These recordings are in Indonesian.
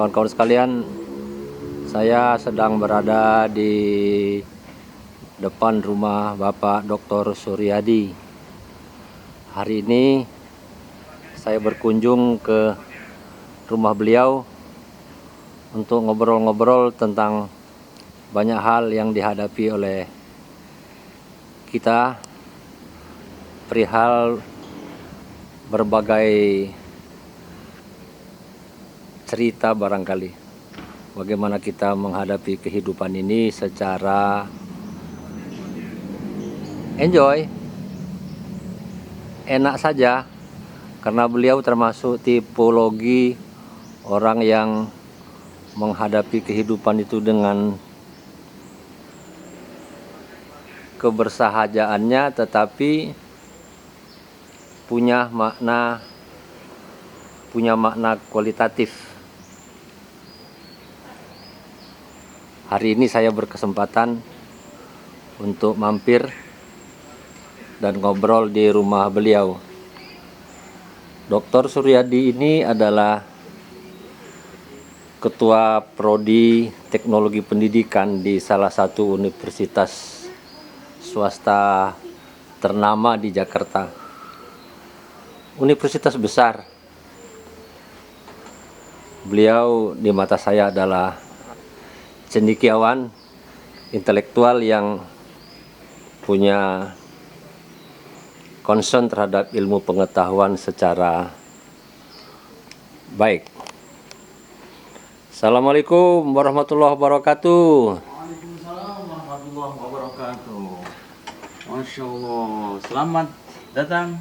Kawan-kawan sekalian, saya sedang berada di depan rumah Bapak Dr. Suryadi. Hari ini saya berkunjung ke rumah beliau untuk ngobrol-ngobrol tentang banyak hal yang dihadapi oleh kita perihal berbagai cerita barangkali. Bagaimana kita menghadapi kehidupan ini secara enjoy, enak saja, karena beliau termasuk tipologi orang yang menghadapi kehidupan itu dengan kebersahajaannya, tetapi punya makna kualitatif. Hari ini saya berkesempatan untuk mampir dan ngobrol di rumah beliau. Dr. Suryadi ini adalah Ketua Prodi Teknologi Pendidikan di salah satu universitas swasta ternama di Jakarta. Universitas besar. Beliau di mata saya adalah cendekiawan, intelektual yang punya concern terhadap ilmu pengetahuan secara baik. Assalamualaikum warahmatullahi wabarakatuh. Waalaikumsalam warahmatullahi wabarakatuh. Masya Allah, selamat datang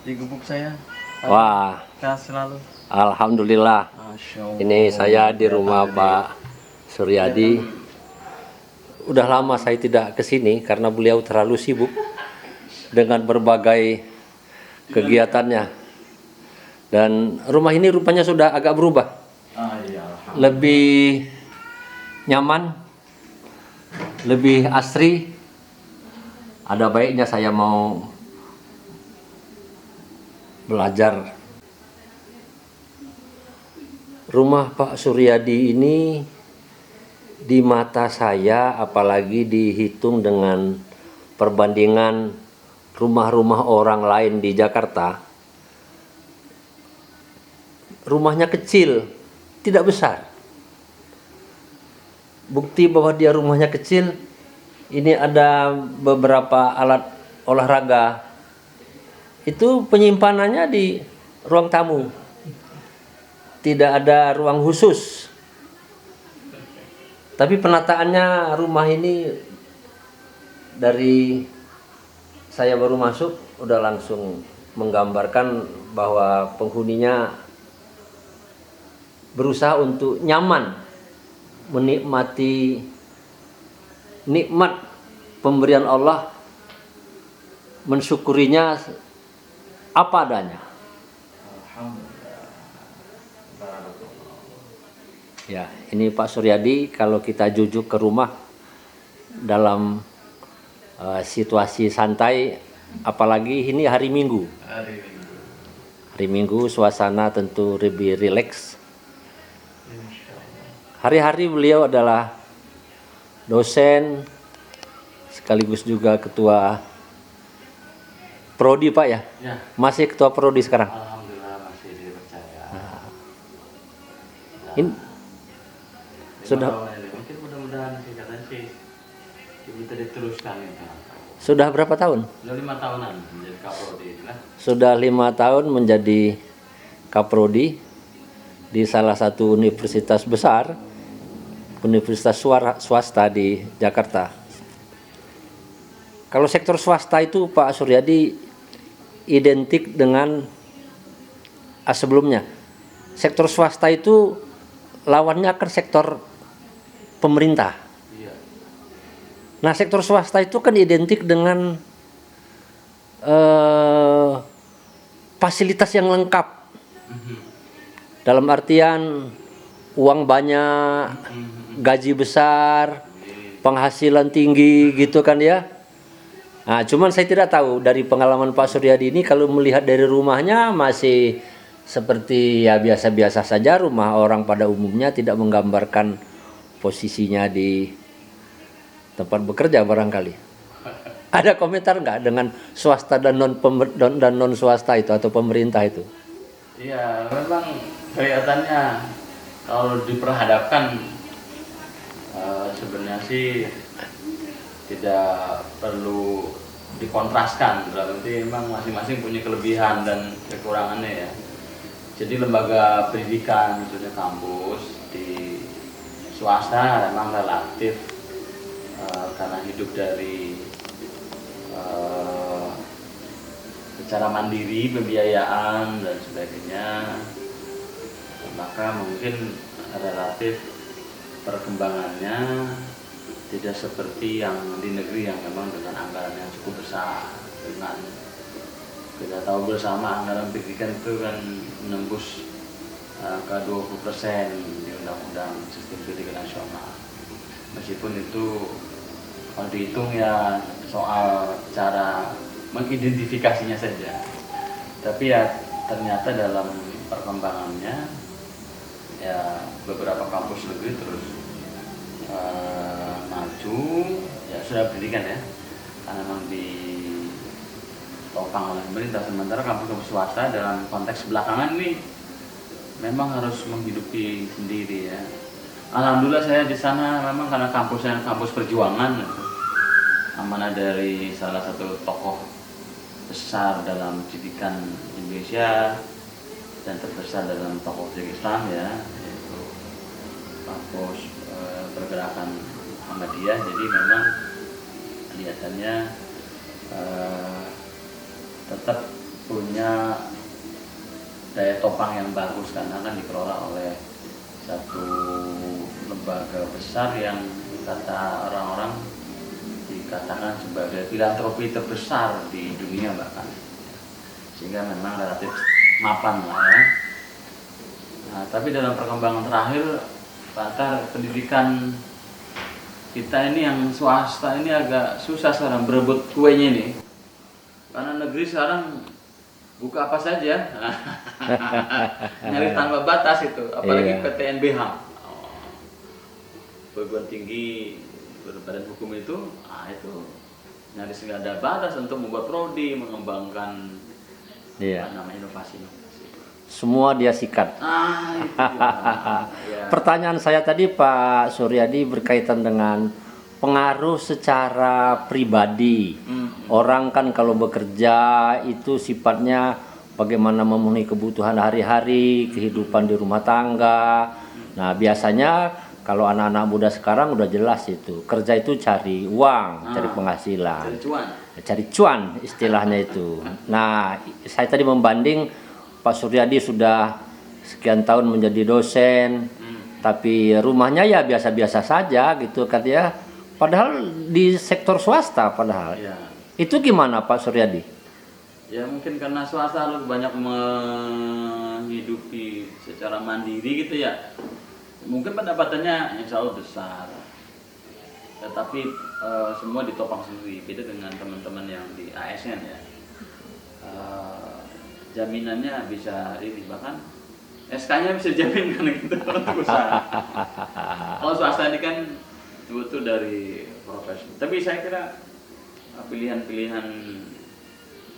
di gubuk saya. Wah, Sehat selalu. alhamdulillah. Masya Allah. Ini saya di rumah Pak Suryadi. Udah lama saya tidak ke sini karena beliau terlalu sibuk dengan berbagai kegiatannya. Dan rumah ini rupanya sudah agak berubah. Iya, alhamdulillah. Lebih nyaman, lebih asri. Ada baiknya saya mau belajar. Rumah Pak Suryadi ini di mata saya, apalagi dihitung dengan perbandingan rumah-rumah orang lain di Jakarta, rumahnya kecil, tidak besar. Bukti bahwa dia rumahnya kecil, ini ada beberapa alat olahraga. Itu penyimpanannya di ruang tamu. Tidak ada ruang khusus. Tapi penataannya rumah ini dari saya baru masuk udah langsung menggambarkan bahwa penghuninya berusaha untuk nyaman menikmati nikmat pemberian Allah, mensyukurinya apa adanya. Ya, ini Pak Suryadi, kalau kita jujuk ke rumah dalam situasi santai, apalagi ini hari Minggu. Hari Minggu suasana tentu lebih rileks. Hari-hari beliau adalah dosen, sekaligus juga ketua Prodi, Pak ya? Ya. Masih ketua Prodi sekarang? Alhamdulillah masih dipercaya. Ini sudah Mungkin mudah-mudahan singkatan sih bisa diteruskan ya. sudah berapa tahun? Sudah 5 tahunan menjadi Kaprodi lah. Sudah 5 tahun menjadi Kaprodi di salah satu universitas besar, universitas swasta di Jakarta. Kalau sektor swasta itu Pak Suryadi identik dengan sebelumnya. Sektor swasta itu lawannya kan sektor pemerintah. Iya. Nah, sektor swasta itu kan identik dengan fasilitas yang lengkap. Dalam artian uang banyak, gaji besar, penghasilan tinggi gitu kan ya. Nah, cuman saya tidak tahu dari pengalaman Pak Suryadi ini, kalau melihat dari rumahnya masih seperti ya biasa-biasa saja, rumah orang pada umumnya, tidak menggambarkan posisinya di tempat bekerja barangkali. Ada komentar nggak dengan swasta dan non swasta itu atau pemerintah itu? Iya, memang kelihatannya kalau diperhadapkan sebenarnya sih tidak perlu dikontraskan, berarti memang masing-masing punya kelebihan dan kekurangannya ya. Jadi lembaga pendidikan, khususnya kampus di swasta memang relatif karena hidup dari secara mandiri, pembiayaan dan sebagainya, maka mungkin relatif perkembangannya tidak seperti yang di negeri yang memang dengan anggaran yang cukup besar. Dengan kita tahu bersama anggaran pendidikan itu kan menembus ke 20% di Undang-Undang Sistem Pendidikan Nasional. Meskipun itu kalau dihitung ya soal cara mengidentifikasinya saja. Tapi ya ternyata dalam perkembangannya ya beberapa kampus negeri terus maju, ya sudah pendidikan ya, karena memang ditopang oleh pemerintah. Sementara kampus-kampus swasta dalam konteks belakangan ini memang harus menghidupi sendiri ya. Alhamdulillah saya di sana memang karena kampusnya kampus perjuangan, amanah dari salah satu tokoh besar dalam pendidikan Indonesia dan terbesar dalam tokoh Islam ya, yaitu kampus pergerakan Muhammadiyah. Jadi memang kelihatannya tetap punya daya topang yang bagus karena kan dikelola oleh satu lembaga besar yang kata orang-orang dikatakan sebagai filantropi terbesar di dunia bahkan, sehingga memang relatif mapan lah ya. Nah, tapi dalam perkembangan terakhir Pak, pendidikan kita ini yang swasta ini agak susah sekarang berebut kuenya ini, karena negeri sekarang buka apa saja, nyari tanpa batas itu, apalagi PTNBH, perguruan tinggi berbadan hukum itu, itu nyaris nggak ada batas untuk membuat prodi, mengembangkan namanya inovasi. Semua dia sikat. Ya. Pertanyaan saya tadi Pak Suryadi berkaitan dengan pengaruh secara pribadi. Orang kan kalau bekerja itu sifatnya bagaimana memenuhi kebutuhan hari-hari, kehidupan di rumah tangga. Nah biasanya kalau anak-anak muda sekarang udah jelas itu, kerja itu cari uang, cari penghasilan, cari cuan istilahnya itu. Nah saya tadi membanding Pak Suryadi sudah sekian tahun menjadi dosen, tapi rumahnya ya biasa-biasa saja gitu kan ya. Padahal di sektor swasta padahal. Ya. Itu gimana Pak Suryadi? Ya mungkin karena swasta harus banyak menghidupi secara mandiri gitu ya. Mungkin pendapatannya insya Allah besar. Tetapi semua ditopang sendiri. Beda dengan teman-teman yang di ASN ya. Jaminannya bisa ini, bahkan SK-nya bisa dijaminkan gitu untuk usaha. Kalau swasta ini kan betul dari profesi. Tapi saya kira pilihan-pilihan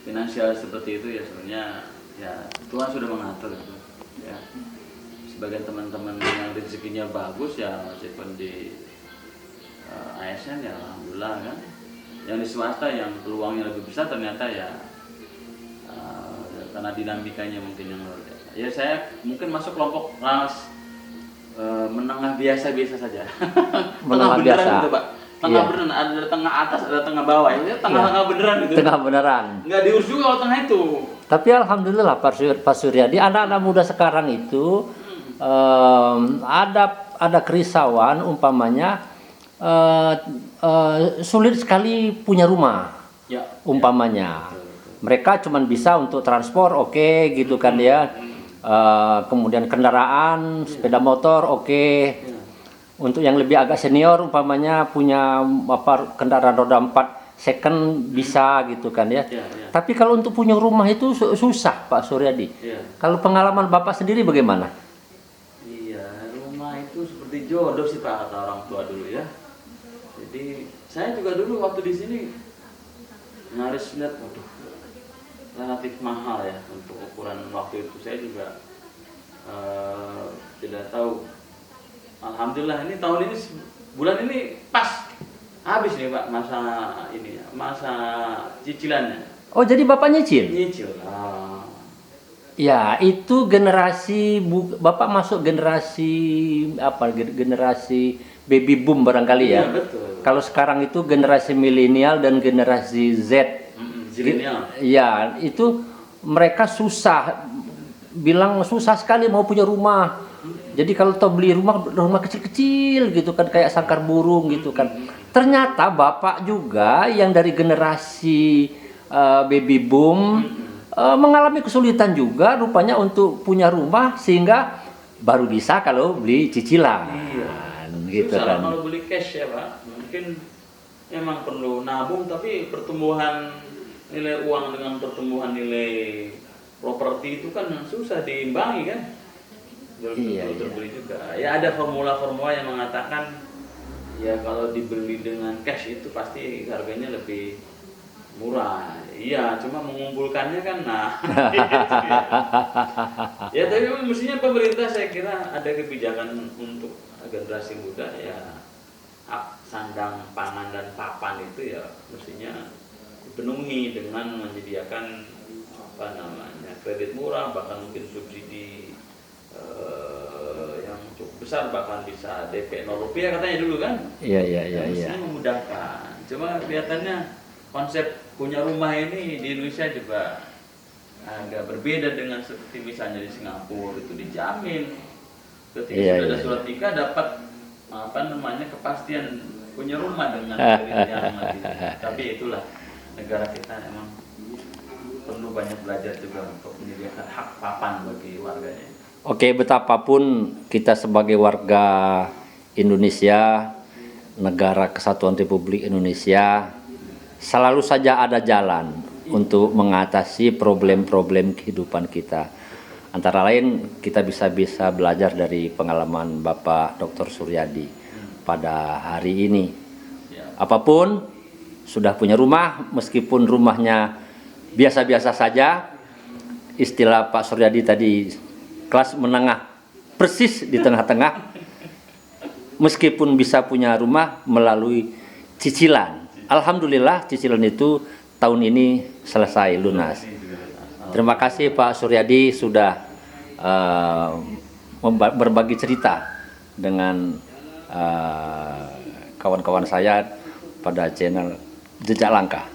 finansial seperti itu ya sebenarnya ya Tuhan sudah mengatur itu. Ya. Sebagian teman-teman yang rezekinya bagus ya meskipun di ASN ya alhamdulillah kan. Yang di swasta yang peluangnya lebih besar ternyata ya karena dinamikanya mungkin yang luar biasa. Ya saya mungkin masuk kelompok kelas menengah biasa-biasa saja. Menengah biasa. Gitu, Pak. Tengah beneran, ada tengah atas, ada tengah bawah. Ya tengah-tengah beneran gitu. Tengah beneran. Nggak diurus juga kalau tengah itu. Tapi alhamdulillah Pak Suryadi, anak-anak muda sekarang itu ada kerisauan umpamanya sulit sekali punya rumah. Ya. Umpamanya. Mereka cuma bisa untuk transport, oke, gitu kan ya. Kemudian kendaraan, sepeda motor, oke. Untuk yang lebih agak senior, umpamanya punya kendaraan roda 4 second bisa gitu kan ya. Iya, iya. Tapi kalau untuk punya rumah itu susah Pak Suryadi. Iya. Kalau pengalaman Bapak sendiri bagaimana? Iya, rumah itu seperti jodoh sih Pak, kata orang tua dulu ya. Jadi saya juga dulu waktu di sini nyaris lihat, waduh, relatif mahal ya untuk ukuran waktu itu. Saya juga tidak tahu. Alhamdulillah ini tahun ini bulan ini pas habis nih Pak masa cicilannya. Oh jadi Bapak nyicil? Nyicil. Ya itu generasi Bapak masuk generasi apa? Generasi baby boom barangkali ya. Iya betul. Kalau sekarang itu generasi milenial dan generasi Z. Zilenial. Ya itu mereka susah, bilang susah sekali mau punya rumah. Jadi kalau toh beli rumah kecil-kecil gitu kan kayak sangkar burung gitu kan. Ternyata Bapak juga yang dari generasi baby boom mengalami kesulitan juga rupanya untuk punya rumah sehingga baru bisa kalau beli cicilan. Iya. Gitu Susah kan. kalau beli cash ya Pak. Mungkin memang perlu nabung, tapi pertumbuhan nilai uang dengan pertumbuhan nilai properti itu kan susah diimbangi kan. Iya. Terbeli juga. Ya ada formula-formula yang mengatakan ya kalau dibeli dengan cash itu pasti harganya lebih murah. Iya, cuma mengumpulkannya kan ya tapi mestinya pemerintah saya kira ada kebijakan untuk generasi muda ya hak sandang pangan dan papan itu ya mestinya dipenuhi dengan menyediakan kredit murah, bahkan mungkin subsidi yang cukup besar, bahkan bisa DP 0 rupiah katanya dulu kan. Iya. Mestinya memudahkan. Cuma kelihatannya konsep punya rumah ini di Indonesia juga agak berbeda dengan seperti misalnya di Singapura, itu dijamin ketika sudah ada surat nikah dapat kepastian punya rumah dengan kredit yang mati. Tapi itulah negara kita emang perlu banyak belajar juga untuk menyediakan hak papan bagi warganya. Oke, betapapun kita sebagai warga Indonesia, negara kesatuan Republik Indonesia, selalu saja ada jalan untuk mengatasi problem-problem kehidupan kita. Antara lain kita bisa belajar dari pengalaman Bapak Dr. Suryadi pada hari ini. Apapun sudah punya rumah, meskipun rumahnya biasa-biasa saja, istilah Pak Suryadi tadi kelas menengah persis di tengah-tengah, meskipun bisa punya rumah melalui cicilan. Alhamdulillah cicilan itu tahun ini selesai lunas. Terima kasih Pak Suryadi sudah berbagi cerita dengan kawan-kawan saya pada channel Jejak Langkah.